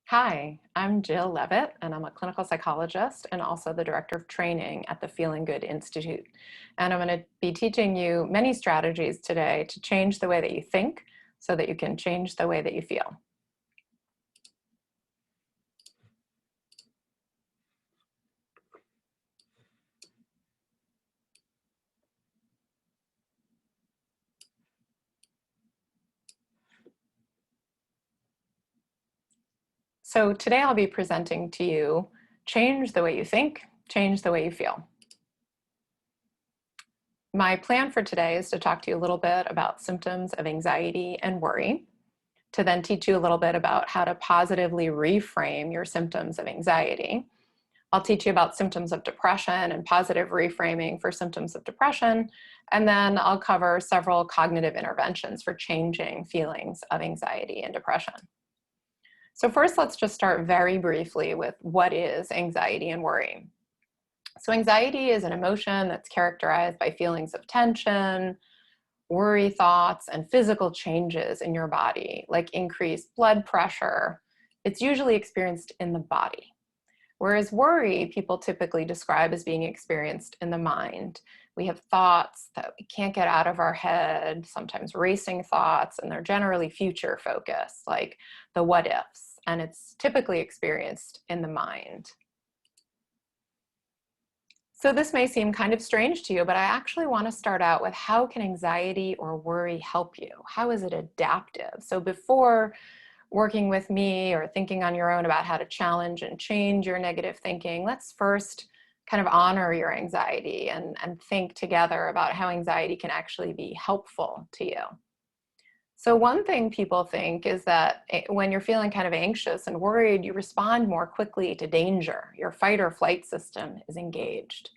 Hi, I'm Jill Levitt, and I'm a clinical psychologist and also the director of training at the Feeling Good Institute. And I'm going to be teaching you many strategies today to change the way that you think so that you can change the way that you feel. So today I'll be presenting to you change the way you think, change the way you feel. My plan for today is to talk to you a little bit about symptoms of anxiety and worry, to then teach you a little bit about how to positively reframe your symptoms of anxiety. I'll teach you about symptoms of depression and positive reframing for symptoms of depression, and then I'll cover several cognitive interventions for changing feelings of anxiety and depression. So first, let's just start very briefly with what is anxiety and worry. So anxiety is an emotion that's characterized by feelings of tension, worry thoughts, and physical changes in your body, like increased blood pressure. It's usually experienced in the body. Whereas worry, people typically describe as being experienced in the mind. We have thoughts that we can't get out of our head, sometimes racing thoughts, and they're generally future focused, like the what ifs, and it's typically experienced in the mind. So this may seem kind of strange to you, but I actually want to start out with how can anxiety or worry help you? How is it adaptive? So before working with me or thinking on your own about how to challenge and change your negative thinking, let's first kind of honor your anxiety and think together about how anxiety can actually be helpful to you. So one thing people think is that when you're feeling kind of anxious and worried, you respond more quickly to danger. Your fight or flight system is engaged.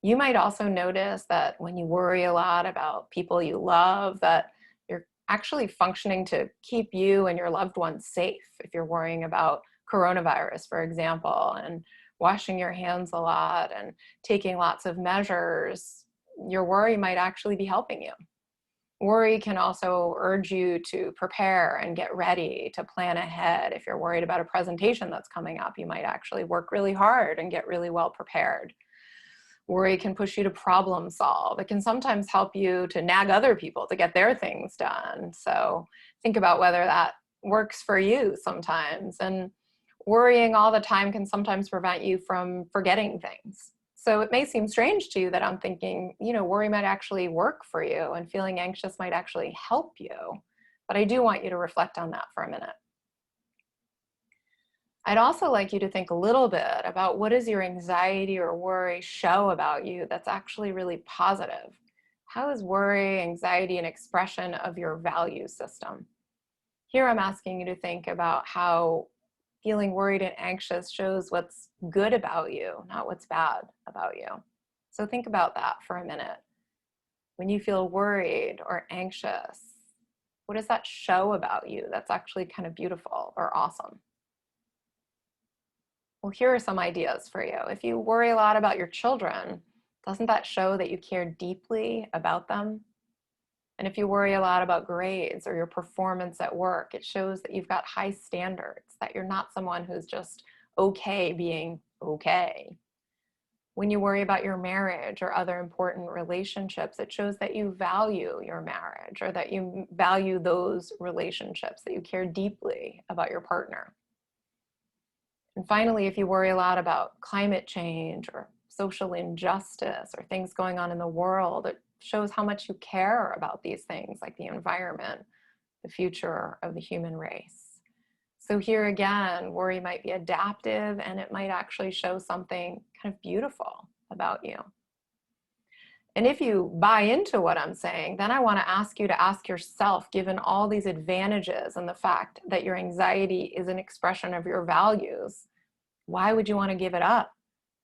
You might also notice that when you worry a lot about people you love, that you're actually functioning to keep you and your loved ones safe. If you're worrying about coronavirus, for example, and washing your hands a lot and taking lots of measures, your worry might actually be helping you. Worry can also urge you to prepare and get ready, to plan ahead. If you're worried about a presentation that's coming up, you might actually work really hard and get really well prepared. Worry can push you to problem solve. It can sometimes help you to nag other people to get their things done. So think about whether that works for you sometimes. And worrying all the time can sometimes prevent you from forgetting things. So it may seem strange to you that I'm thinking, worry might actually work for you and feeling anxious might actually help you. But I do want you to reflect on that for a minute. I'd also like you to think a little bit about what does your anxiety or worry show about you that's actually really positive? How is worry, anxiety an expression of your value system? Here I'm asking you to think about how feeling worried and anxious shows what's good about you, not what's bad about you. So think about that for a minute. When you feel worried or anxious, what does that show about you that's actually kind of beautiful or awesome? Well, here are some ideas for you. If you worry a lot about your children, doesn't that show that you care deeply about them? And if you worry a lot about grades or your performance at work, it shows that you've got high standards, that you're not someone who's just okay being okay. When you worry about your marriage or other important relationships, it shows that you value your marriage or that you value those relationships, that you care deeply about your partner. And finally, if you worry a lot about climate change or social injustice or things going on in the world, it shows how much you care about these things like the environment, the future of the human race. So here again, worry might be adaptive and it might actually show something kind of beautiful about you. And if you buy into what I'm saying, then I want to ask you to ask yourself, given all these advantages and the fact that your anxiety is an expression of your values, why would you want to give it up?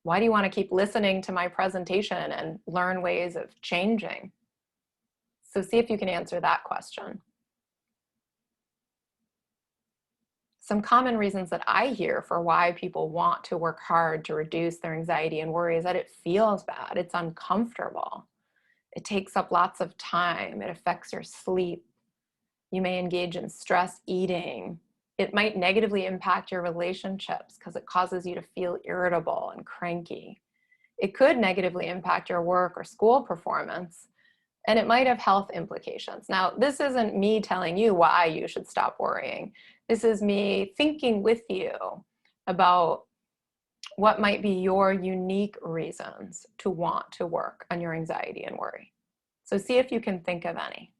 Why do you want to keep listening to my presentation and learn ways of changing? So see if you can answer that question. Some common reasons that I hear for why people want to work hard to reduce their anxiety and worry is that it feels bad, it's uncomfortable, it takes up lots of time, it affects your sleep, you may engage in stress eating, It might negatively impact your relationships because it causes you to feel irritable and cranky. It could negatively impact your work or school performance, and it might have health implications. Now, this isn't me telling you why you should stop worrying. This is me thinking with you about what might be your unique reasons to want to work on your anxiety and worry. So see if you can think of any.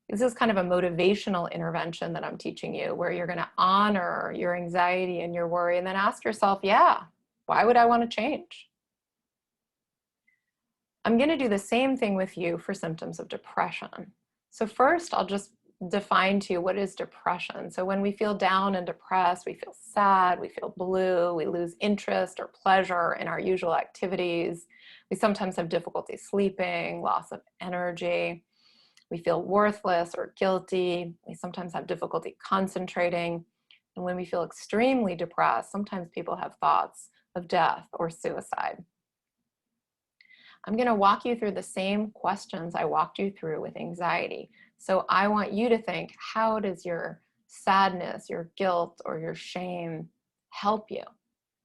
This is kind of a motivational intervention that I'm teaching you, where you're going to honor your anxiety and your worry and then ask yourself, yeah, why would I want to change? I'm going to do the same thing with you for symptoms of depression. So first, I'll just define to you what is depression. So when we feel down and depressed, we feel sad, we feel blue, we lose interest or pleasure in our usual activities. We sometimes have difficulty sleeping, loss of energy. We feel worthless or guilty. We sometimes have difficulty concentrating. And when we feel extremely depressed, sometimes people have thoughts of death or suicide. I'm going to walk you through the same questions I walked you through with anxiety. So I want you to think, how does your sadness, your guilt, or your shame help you?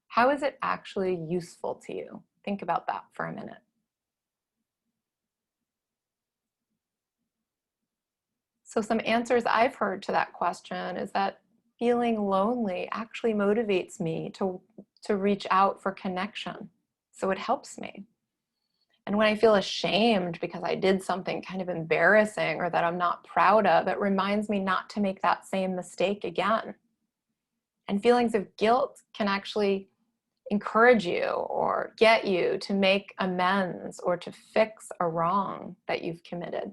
How is it actually useful to you? Think about that for a minute. So some answers I've heard to that question is that feeling lonely actually motivates me to reach out for connection. So it helps me. And when I feel ashamed because I did something kind of embarrassing or that I'm not proud of, it reminds me not to make that same mistake again. And feelings of guilt can actually encourage you or get you to make amends or to fix a wrong that you've committed.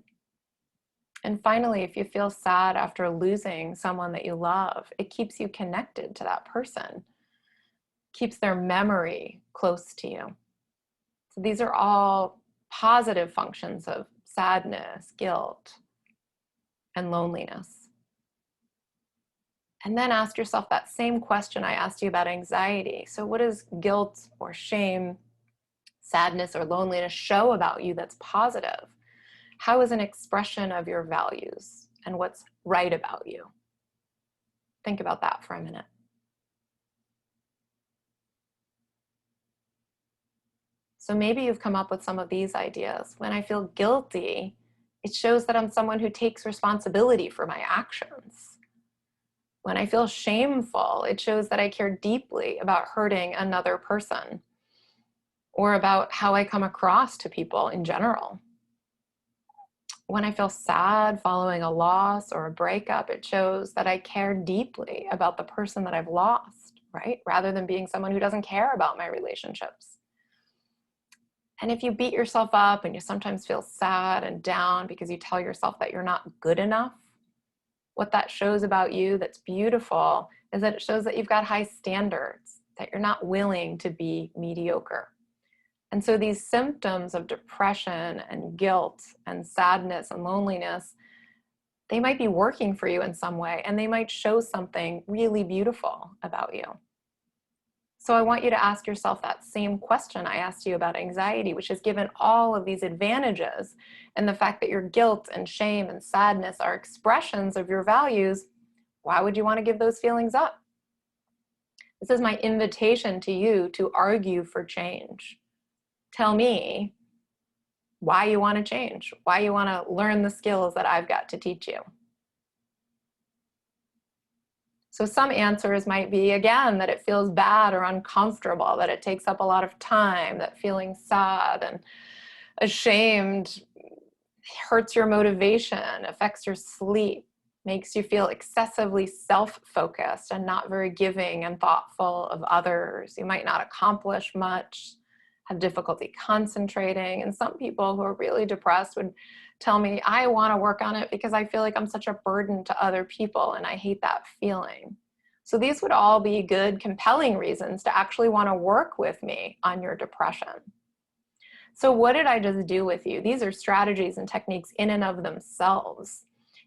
And finally, if you feel sad after losing someone that you love, it keeps you connected to that person, keeps their memory close to you. So these are all positive functions of sadness, guilt, and loneliness. And then ask yourself that same question I asked you about anxiety. So what does guilt or shame, sadness or loneliness show about you that's positive? How is an expression of your values and what's right about you? Think about that for a minute. So maybe you've come up with some of these ideas. When I feel guilty, it shows that I'm someone who takes responsibility for my actions. When I feel shameful, it shows that I care deeply about hurting another person or about how I come across to people in general. When I feel sad following a loss or a breakup, it shows that I care deeply about the person that I've lost, right? Rather than being someone who doesn't care about my relationships. And if you beat yourself up and you sometimes feel sad and down because you tell yourself that you're not good enough, what that shows about you that's beautiful is that it shows that you've got high standards, that you're not willing to be mediocre. And so these symptoms of depression and guilt and sadness and loneliness, they might be working for you in some way, and they might show something really beautiful about you. So I want you to ask yourself that same question I asked you about anxiety, which is, given all of these advantages and the fact that your guilt and shame and sadness are expressions of your values, why would you want to give those feelings up? This is my invitation to you to argue for change. Tell me why you want to change, why you want to learn the skills that I've got to teach you. So some answers might be, again, that it feels bad or uncomfortable, that it takes up a lot of time, that feeling sad and ashamed hurts your motivation, affects your sleep, makes you feel excessively self-focused and not very giving and thoughtful of others. You might not accomplish much, have difficulty concentrating. And some people who are really depressed would tell me, I want to work on it because I feel like I'm such a burden to other people and I hate that feeling. So these would all be good, compelling reasons to actually want to work with me on your depression. So what did I just do with you? These are strategies and techniques in and of themselves.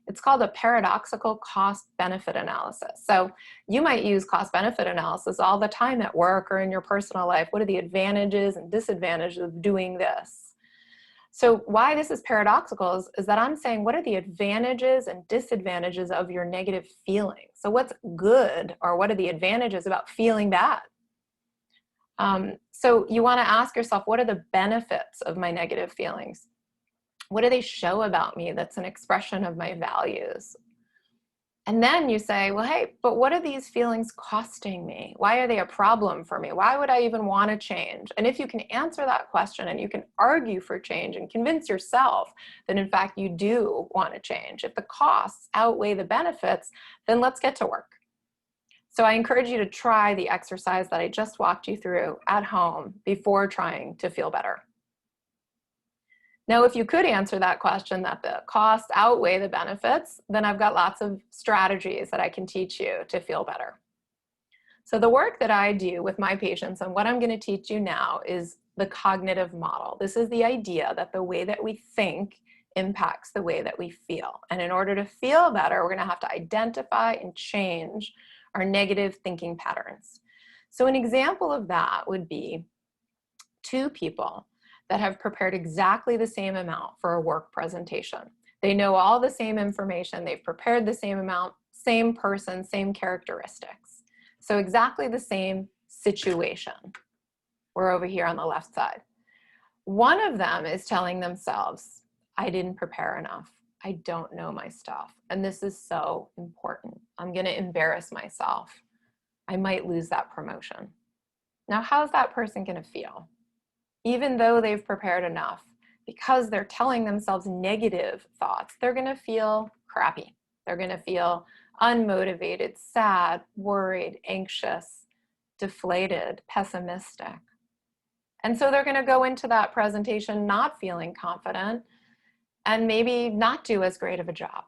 It's called a paradoxical cost-benefit analysis. So you might use cost-benefit analysis all the time at work or in your personal life. What are the advantages and disadvantages of doing this? So why this is paradoxical is that I'm saying, what are the advantages and disadvantages of your negative feeling? So what's good, or what are the advantages about feeling bad? So you want to ask yourself, what are the benefits of my negative feelings? What do they show about me that's an expression of my values? And then you say, well, hey, but what are these feelings costing me? Why are they a problem for me? Why would I even want to change? And if you can answer that question and you can argue for change and convince yourself that in fact you do want to change, if the costs outweigh the benefits, then let's get to work. So I encourage you to try the exercise that I just walked you through at home before trying to feel better. Now, if you could answer that question, that the costs outweigh the benefits, then I've got lots of strategies that I can teach you to feel better. So the work that I do with my patients, and what I'm going to teach you now, is the cognitive model. This is the idea that the way that we think impacts the way that we feel. And in order to feel better, we're going to have to identify and change our negative thinking patterns. So an example of that would be two people that have prepared exactly the same amount for a work presentation. They know all the same information, they've prepared the same amount, same person, same characteristics. So exactly the same situation. We're over here on the left side. One of them is telling themselves, I didn't prepare enough. I don't know my stuff. And this is so important. I'm going to embarrass myself. I might lose that promotion. Now, how's that person going to feel? Even though they've prepared enough, because they're telling themselves negative thoughts, they're going to feel crappy. They're going to feel unmotivated, sad, worried, anxious, deflated, pessimistic. And so they're going to go into that presentation not feeling confident and maybe not do as great of a job.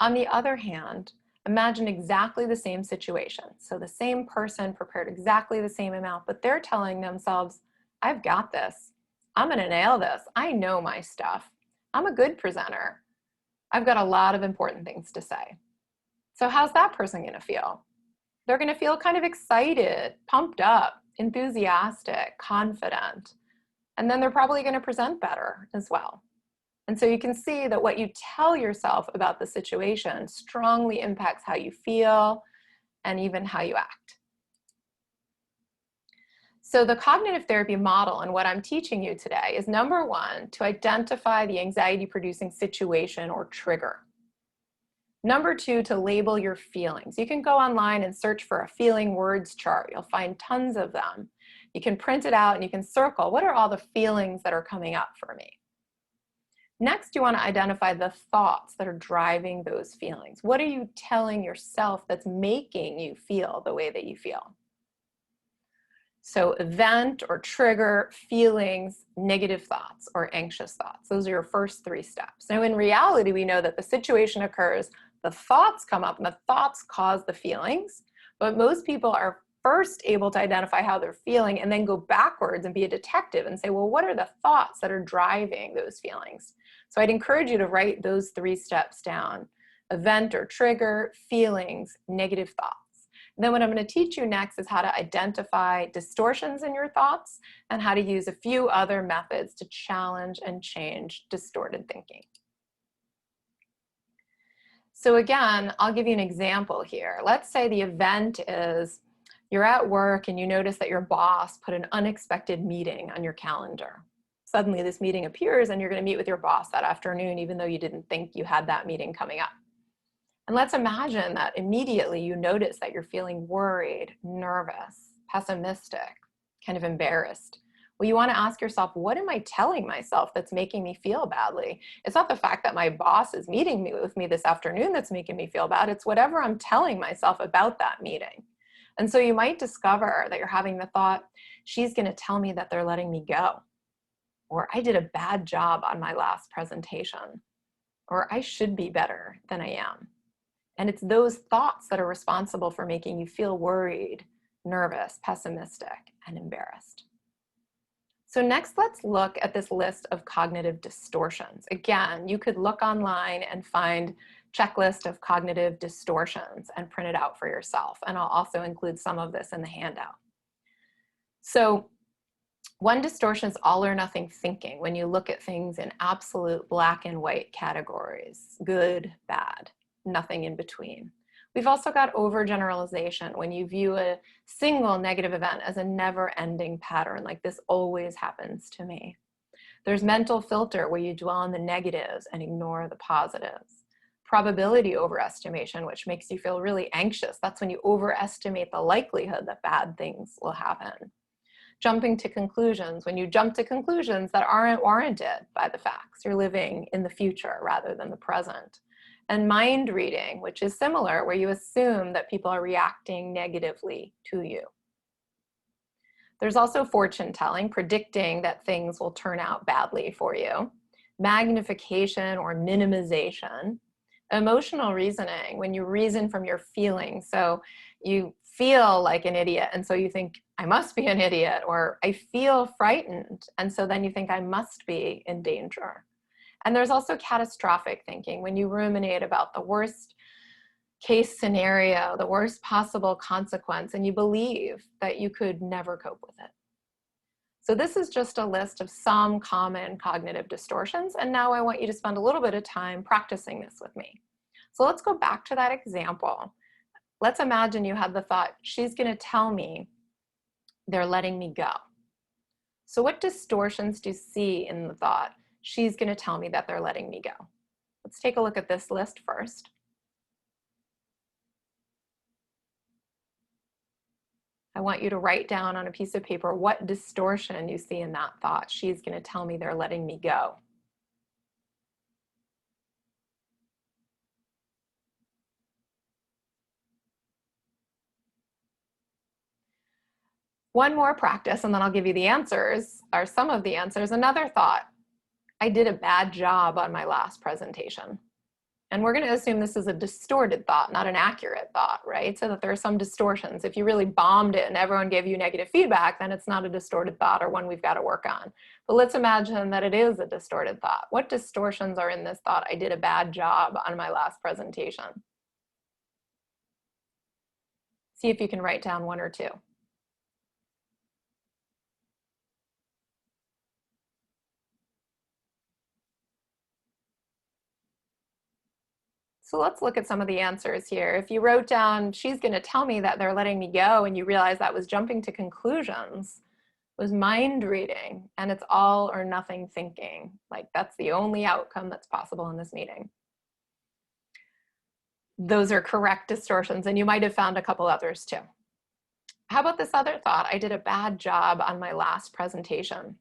On the other hand, imagine exactly the same situation. So the same person prepared exactly the same amount, but they're telling themselves, I've got this. I'm going to nail this. I know my stuff. I'm a good presenter. I've got a lot of important things to say. So how's that person going to feel? They're going to feel kind of excited, pumped up, enthusiastic, confident. And then they're probably going to present better as well. And so you can see that what you tell yourself about the situation strongly impacts how you feel and even how you act. So the cognitive therapy model and what I'm teaching you today is, number one, to identify the anxiety-producing situation or trigger. Number two, to label your feelings. You can go online and search for a feeling words chart. You'll find tons of them. You can print it out and you can circle, what are all the feelings that are coming up for me? Next, you want to identify the thoughts that are driving those feelings. What are you telling yourself that's making you feel the way that you feel? So event or trigger, feelings, negative thoughts, or anxious thoughts. Those are your first three steps. Now, in reality, we know that the situation occurs, the thoughts come up, and the thoughts cause the feelings. But most people are first able to identify how they're feeling and then go backwards and be a detective and say, well, what are the thoughts that are driving those feelings? So I'd encourage you to write those three steps down: event or trigger, feelings, negative thoughts. And then what I'm going to teach you next is how to identify distortions in your thoughts and how to use a few other methods to challenge and change distorted thinking. So again, I'll give you an example here. Let's say the event is you're at work and you notice that your boss put an unexpected meeting on your calendar. Suddenly this meeting appears and you're going to meet with your boss that afternoon, even though you didn't think you had that meeting coming up. And let's imagine that immediately you notice that you're feeling worried, nervous, pessimistic, kind of embarrassed. Well, you want to ask yourself, what am I telling myself that's making me feel badly? It's not the fact that my boss is meeting with me this afternoon that's making me feel bad. It's whatever I'm telling myself about that meeting. And so you might discover that you're having the thought, she's going to tell me that they're letting me go, or I did a bad job on my last presentation, or I should be better than I am. And it's those thoughts that are responsible for making you feel worried, nervous, pessimistic, and embarrassed. So next, let's look at this list of cognitive distortions. Again, you could look online and find checklist of cognitive distortions and print it out for yourself. And I'll also include some of this in the handout. So One distortion is all or nothing thinking, when you look at things in absolute black and white categories, good, bad, nothing in between. We've also got overgeneralization, when you view a single negative event as a never-ending pattern, like this always happens to me. There's mental filter, where you dwell on the negatives and ignore the positives. Probability overestimation, which makes you feel really anxious. That's when you overestimate the likelihood that bad things will happen. Jumping to conclusions, when you jump to conclusions that aren't warranted by the facts. You're living in the future rather than the present. And mind reading, which is similar, where you assume that people are reacting negatively to you. There's also fortune telling, predicting that things will turn out badly for you. Magnification or minimization. Emotional reasoning, when you reason from your feelings. So you feel like an idiot, and so you think, I must be an idiot, or I feel frightened, and so then you think I must be in danger. And there's also catastrophic thinking, when you ruminate about the worst case scenario, the worst possible consequence, and you believe that you could never cope with it. So this is just a list of some common cognitive distortions, and now I want you to spend a little bit of time practicing this with me. So let's go back to that example. Let's imagine you had the thought, she's going to tell me they're letting me go. So what distortions do you see in the thought, she's going to tell me that they're letting me go? Let's take a look at this list first. I want you to write down on a piece of paper what distortion you see in that thought. She's going to tell me they're letting me go. One more practice, and then I'll give you the answers, or some of the answers. Another thought, I did a bad job on my last presentation. And we're going to assume this is a distorted thought, not an accurate thought, right? So that there are some distortions. If you really bombed it and everyone gave you negative feedback, then it's not a distorted thought or one we've got to work on. But let's imagine that it is a distorted thought. What distortions are in this thought? I did a bad job on my last presentation. See if you can write down one or two. So let's look at some of the answers here. If you wrote down, she's going to tell me that they're letting me go, and you realize that was jumping to conclusions, was mind reading, and it's all or nothing thinking. Like that's the only outcome that's possible in this meeting. Those are correct distortions, and you might have found a couple others too. How about this other thought? I did a bad job on my last presentation.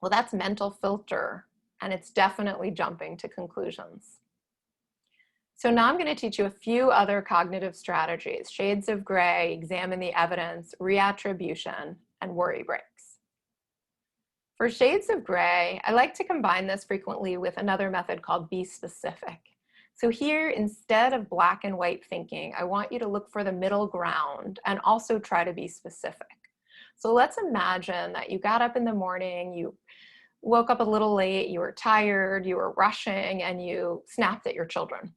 Well, that's mental filter, and it's definitely jumping to conclusions. So now I'm going to teach you a few other cognitive strategies: shades of gray, examine the evidence, reattribution, and worry breaks. For shades of gray, I like to combine this frequently with another method called be specific. So here, instead of black and white thinking, I want you to look for the middle ground and also try to be specific. So let's imagine that you got up in the morning, you woke up a little late, you were tired, you were rushing, and you snapped at your children.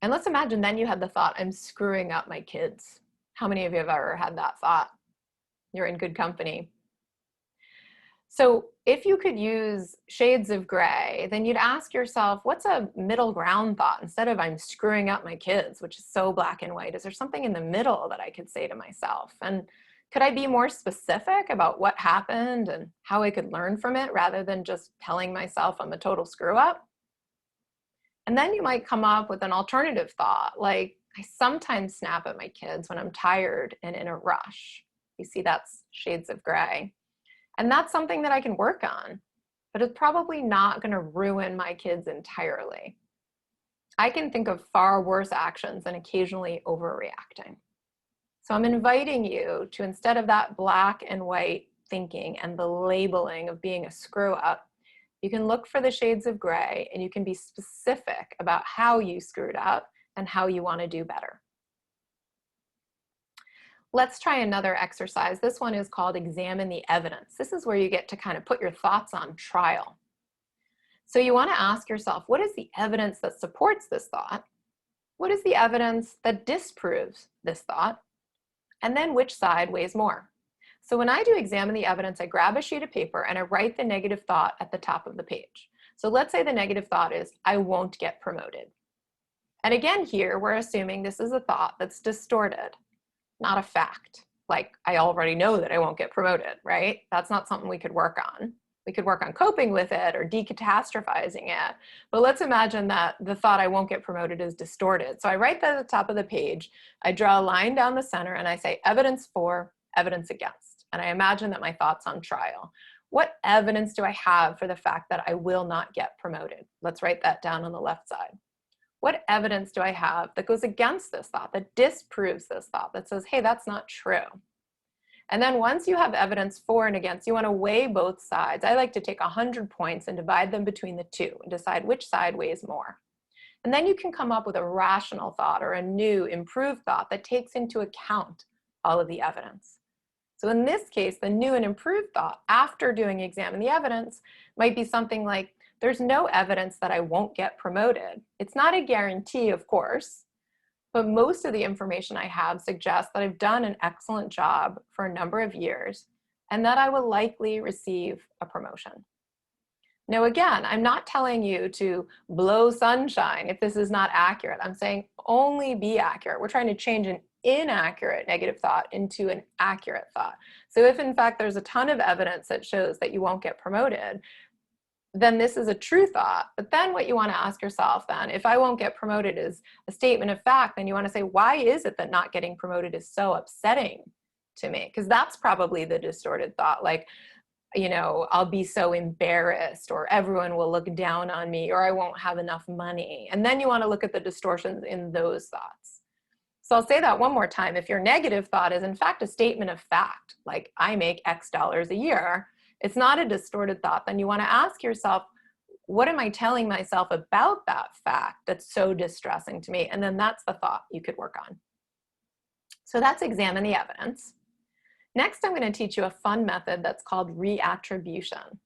And let's imagine then you had the thought, I'm screwing up my kids. How many of you have ever had that thought? You're in good company. So if you could use shades of gray, then you'd ask yourself, what's a middle ground thought? Instead of I'm screwing up my kids, which is so black and white, is there something in the middle that I could say to myself? And could I be more specific about what happened and how I could learn from it rather than just telling myself I'm a total screw up? And then you might come up with an alternative thought, like I sometimes snap at my kids when I'm tired and in a rush. You see, that's shades of gray. And that's something that I can work on, but it's probably not going to ruin my kids entirely. I can think of far worse actions than occasionally overreacting. So I'm inviting you to, instead of that black and white thinking and the labeling of being a screw up, you can look for the shades of gray and you can be specific about how you screwed up and how you want to do better. Let's try another exercise. This one is called examine the evidence. This is where you get to kind of put your thoughts on trial. So you want to ask yourself, what is the evidence that supports this thought? What is the evidence that disproves this thought? And then which side weighs more? So when I do examine the evidence, I grab a sheet of paper and I write the negative thought at the top of the page. So let's say the negative thought is, I won't get promoted. And again, here, we're assuming this is a thought that's distorted, not a fact. Like, I already know that I won't get promoted, right? That's not something we could work on. We could work on coping with it or decatastrophizing it. But let's imagine that the thought I won't get promoted is distorted. So I write that at the top of the page. I draw a line down the center and I say evidence for, evidence against. And I imagine that my thought's on trial. What evidence do I have for the fact that I will not get promoted? Let's write that down on the left side. What evidence do I have that goes against this thought, that disproves this thought, that says, hey, that's not true? And then once you have evidence for and against, you want to weigh both sides. I like to take 100 points and divide them between the two and decide which side weighs more. And then you can come up with a rational thought or a new improved thought that takes into account all of the evidence. So in this case, the new and improved thought after doing examine the evidence might be something like, there's no evidence that I won't get promoted. It's not a guarantee, of course, but most of the information I have suggests that I've done an excellent job for a number of years and that I will likely receive a promotion. Now, again, I'm not telling you to blow sunshine if this is not accurate. I'm saying only be accurate. We're trying to change an inaccurate negative thought into an accurate thought. So if in fact there's a ton of evidence that shows that you won't get promoted, then this is a true thought. But then what you want to ask yourself then, if I won't get promoted is a statement of fact, then you want to say, why is it that not getting promoted is so upsetting to me? Because that's probably the distorted thought, like, you know, I'll be so embarrassed, or everyone will look down on me, or I won't have enough money. And then you want to look at the distortions in those thoughts. So I'll say that one more time. If your negative thought is in fact a statement of fact, like I make X dollars a year, it's not a distorted thought, then you want to ask yourself, what am I telling myself about that fact that's so distressing to me? And then that's the thought you could work on. So that's examine the evidence. Next, I'm going to teach you a fun method that's called reattribution.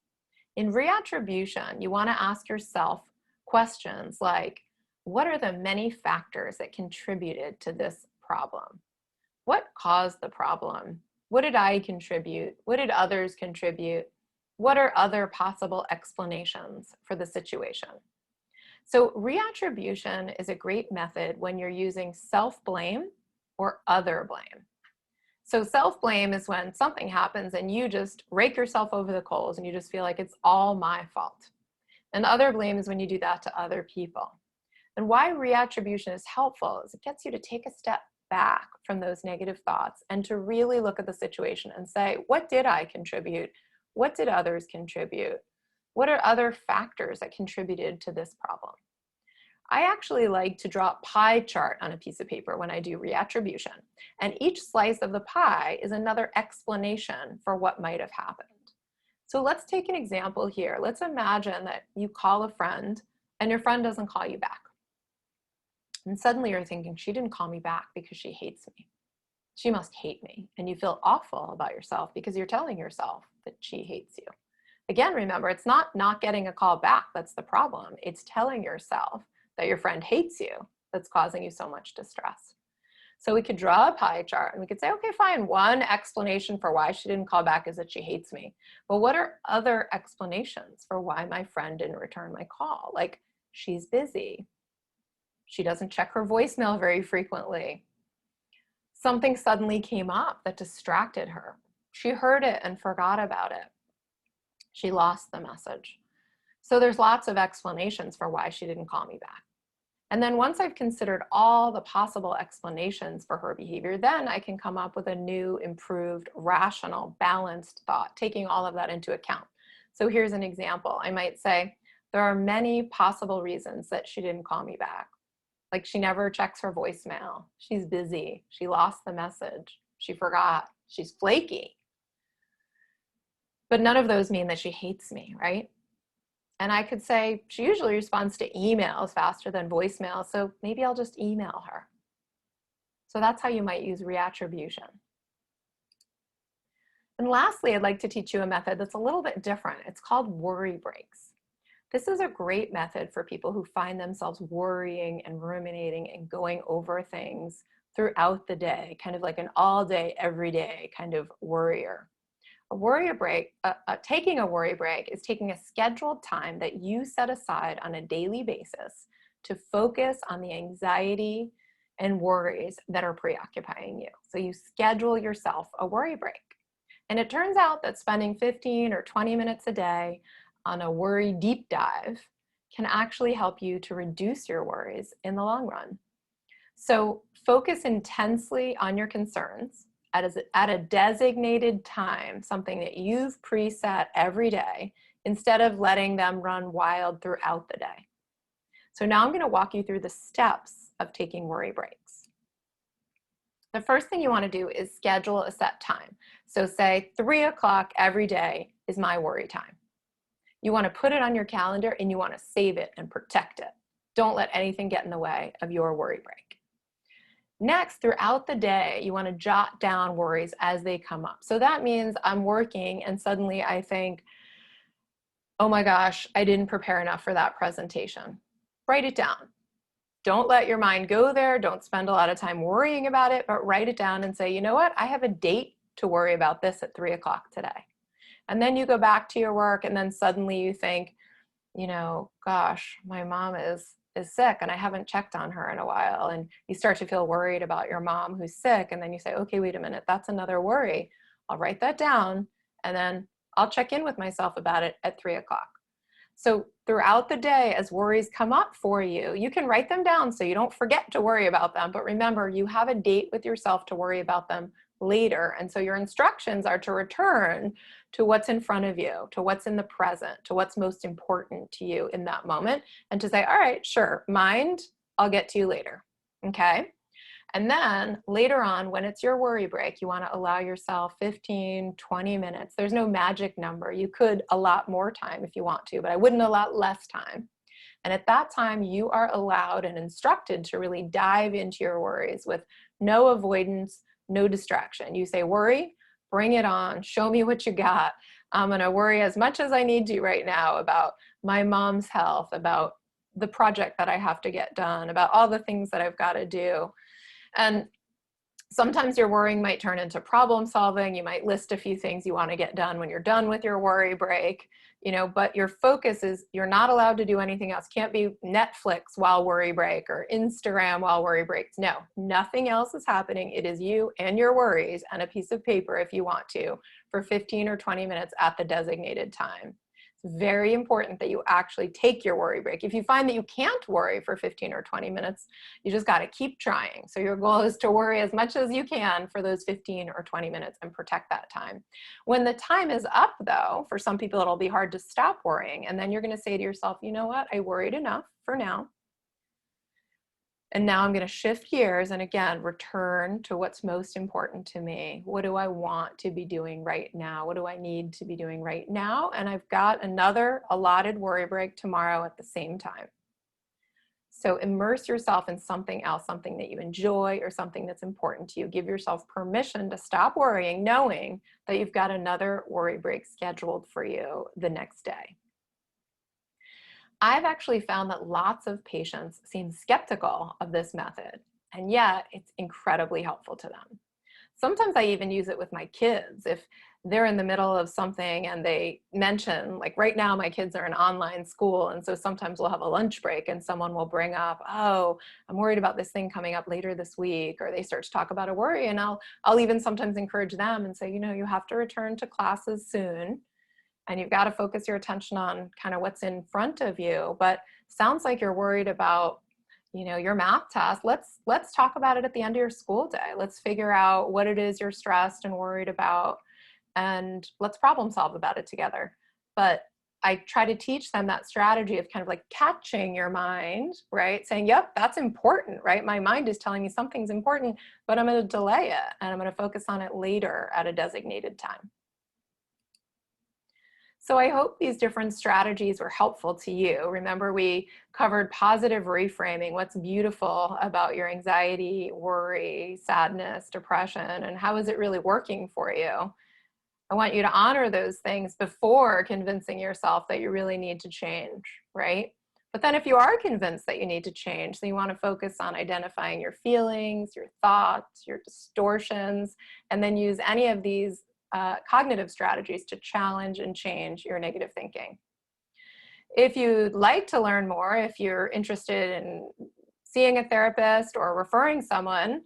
In reattribution, you want to ask yourself questions like, what are the many factors that contributed to this problem? What caused the problem? What did I contribute? What did others contribute? What are other possible explanations for the situation? So reattribution is a great method when you're using self-blame or other blame. So self-blame is when something happens and you just rake yourself over the coals and you just feel like it's all my fault. And other blame is when you do that to other people. And why reattribution is helpful is it gets you to take a step back from those negative thoughts and to really look at the situation and say, what did I contribute? What did others contribute? What are other factors that contributed to this problem? I actually like to draw a pie chart on a piece of paper when I do reattribution. And each slice of the pie is another explanation for what might have happened. So let's take an example here. Let's imagine that you call a friend and your friend doesn't call you back. And suddenly you're thinking, she didn't call me back because she hates me. She must hate me. And you feel awful about yourself because you're telling yourself that she hates you. Again, remember, it's not getting a call back that's the problem. It's telling yourself that your friend hates you that's causing you so much distress. So we could draw a pie chart and we could say, okay, fine, one explanation for why she didn't call back is that she hates me. But what are other explanations for why my friend didn't return my call? Like, she's busy. She doesn't check her voicemail very frequently. Something suddenly came up that distracted her. She heard it and forgot about it. She lost the message. So there's lots of explanations for why she didn't call me back. And then once I've considered all the possible explanations for her behavior, then I can come up with a new, improved, rational, balanced thought, taking all of that into account. So here's an example. I might say, there are many possible reasons that she didn't call me back. Like, she never checks her voicemail. She's busy. She lost the message. She forgot. She's flaky. But none of those mean that she hates me, right? And I could say, she usually responds to emails faster than voicemail, so maybe I'll just email her. So that's how you might use reattribution. And lastly, I'd like to teach you a method that's a little bit different. It's called worry breaks. This is a great method for people who find themselves worrying and ruminating and going over things throughout the day, kind of like an all day, every day kind of worrier. A worry break, taking a worry break is taking a scheduled time that you set aside on a daily basis to focus on the anxiety and worries that are preoccupying you. So you schedule yourself a worry break. And it turns out that spending 15 or 20 minutes a day on a worry deep dive can actually help you to reduce your worries in the long run. So focus intensely on your concerns at a designated time, something that you've preset every day, instead of letting them run wild throughout the day. So now I'm going to walk you through the steps of taking worry breaks. The first thing you want to do is schedule a set time. So say 3 o'clock every day is my worry time. You want to put it on your calendar and you want to save it and protect it. Don't let anything get in the way of your worry break. Next, throughout the day, you want to jot down worries as they come up. So that means I'm working and suddenly I think, oh my gosh, I didn't prepare enough for that presentation. Write it down. Don't let your mind go there. Don't spend a lot of time worrying about it, but write it down and say, you know what? I have a date to worry about this at 3 o'clock today. And then you go back to your work and then suddenly you think, you know, gosh, my mom is sick and I haven't checked on her in a while. And you start to feel worried about your mom who's sick. And then you say, okay, wait a minute, that's another worry. I'll write that down and then I'll check in with myself about it at 3 o'clock. So throughout the day, as worries come up for you, you can write them down so you don't forget to worry about them. But remember, you have a date with yourself to worry about them later. And so your instructions are to return to what's in front of you, to what's in the present, to what's most important to you in that moment, and to say, all right, sure, mind, I'll get to you later, okay? And then later on, when it's your worry break, you want to allow yourself 15, 20 minutes. There's no magic number. You could allot more time if you want to, but I wouldn't allot less time. And at that time, you are allowed and instructed to really dive into your worries with no avoidance, no distraction. You say, worry, bring it on, show me what you got. I'm gonna worry as much as I need to right now about my mom's health, about the project that I have to get done, about all the things that I've got to do. And sometimes your worrying might turn into problem solving. You might list a few things you want to get done when you're done with your worry break, you know, but your focus is you're not allowed to do anything else. Can't be Netflix while worry break or Instagram while worry breaks. No, nothing else is happening. It is you and your worries and a piece of paper if you want to for 15 or 20 minutes at the designated time. It's very important that you actually take your worry break. If you find that you can't worry for 15 or 20 minutes, you just got to keep trying. So your goal is to worry as much as you can for those 15 or 20 minutes and protect that time. When the time is up though, for some people, it'll be hard to stop worrying. And then you're going to say to yourself, you know what? I worried enough for now. And now I'm going to shift gears and again, return to what's most important to me. What do I want to be doing right now? What do I need to be doing right now? And I've got another allotted worry break tomorrow at the same time. So immerse yourself in something else, something that you enjoy or something that's important to you. Give yourself permission to stop worrying, knowing that you've got another worry break scheduled for you the next day. I've actually found that lots of patients seem skeptical of this method, and yet it's incredibly helpful to them. Sometimes I even use it with my kids. If they're in the middle of something and they mention, like right now my kids are in online school, and so sometimes we'll have a lunch break and someone will bring up, oh, I'm worried about this thing coming up later this week, or they start to talk about a worry, and I'll even sometimes encourage them and say, you know, you have to return to classes soon. And you've got to focus your attention on kind of what's in front of you. But sounds like you're worried about, you know, your math test. Let's talk about it at the end of your school day. Let's figure out what it is you're stressed and worried about, and let's problem solve about it together. But I try to teach them that strategy of kind of like catching your mind, right? Saying, yep, that's important, right? My mind is telling me something's important, but I'm going to delay it and I'm going to focus on it later at a designated time. So I hope these different strategies were helpful to you. Remember, we covered positive reframing, what's beautiful about your anxiety, worry, sadness, depression, and how is it really working for you? I want you to honor those things before convincing yourself that you really need to change, right? But then if you are convinced that you need to change, then you want to focus on identifying your feelings, your thoughts, your distortions, and then use any of these cognitive strategies to challenge and change your negative thinking. If you'd like to learn more, if you're interested in seeing a therapist or referring someone,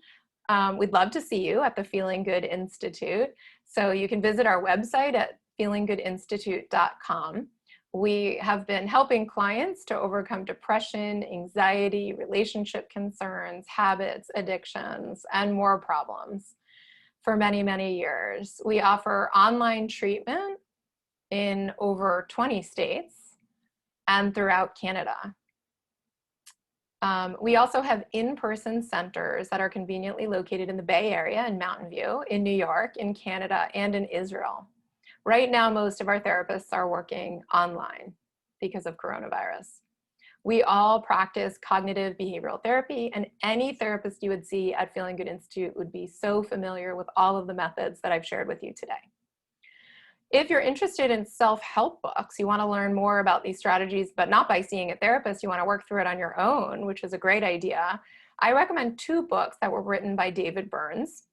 we'd love to see you at the Feeling Good Institute. So you can visit our website at feelinggoodinstitute.com. We have been helping clients to overcome depression, anxiety, relationship concerns, habits, addictions, and more problems for many, many years. We offer online treatment in over 20 states and throughout Canada. We also have in-person centers that are conveniently located in the Bay Area in Mountain View, in New York, in Canada, and in Israel. Right now, most of our therapists are working online because of coronavirus. We all practice cognitive behavioral therapy, and any therapist you would see at Feeling Good Institute would be so familiar with all of the methods that I've shared with you today. If you're interested in self-help books, you want to learn more about these strategies, but not by seeing a therapist, you want to work through it on your own, which is a great idea. I recommend 2 books that were written by David Burns.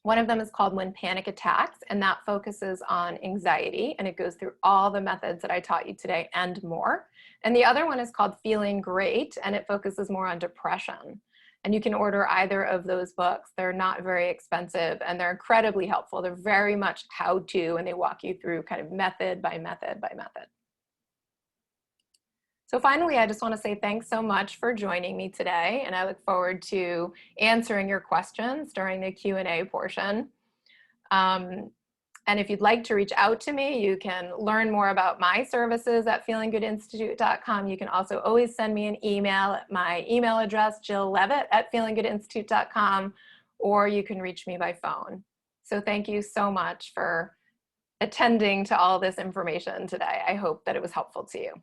One of them is called When Panic Attacks, and that focuses on anxiety, and it goes through all the methods that I taught you today and more. And the other one is called Feeling Great, and it focuses more on depression. And you can order either of those books. They're not very expensive, and they're incredibly helpful. They're very much how-to, and they walk you through kind of method by method by method. So finally, I just want to say thanks so much for joining me today, and I look forward to answering your questions during the Q&A portion. And if you'd like to reach out to me, you can learn more about my services at feelinggoodinstitute.com. You can also always send me an email at my email address, Jill Levitt at feelinggoodinstitute.com, or you can reach me by phone. So thank you so much for attending to all this information today. I hope that it was helpful to you.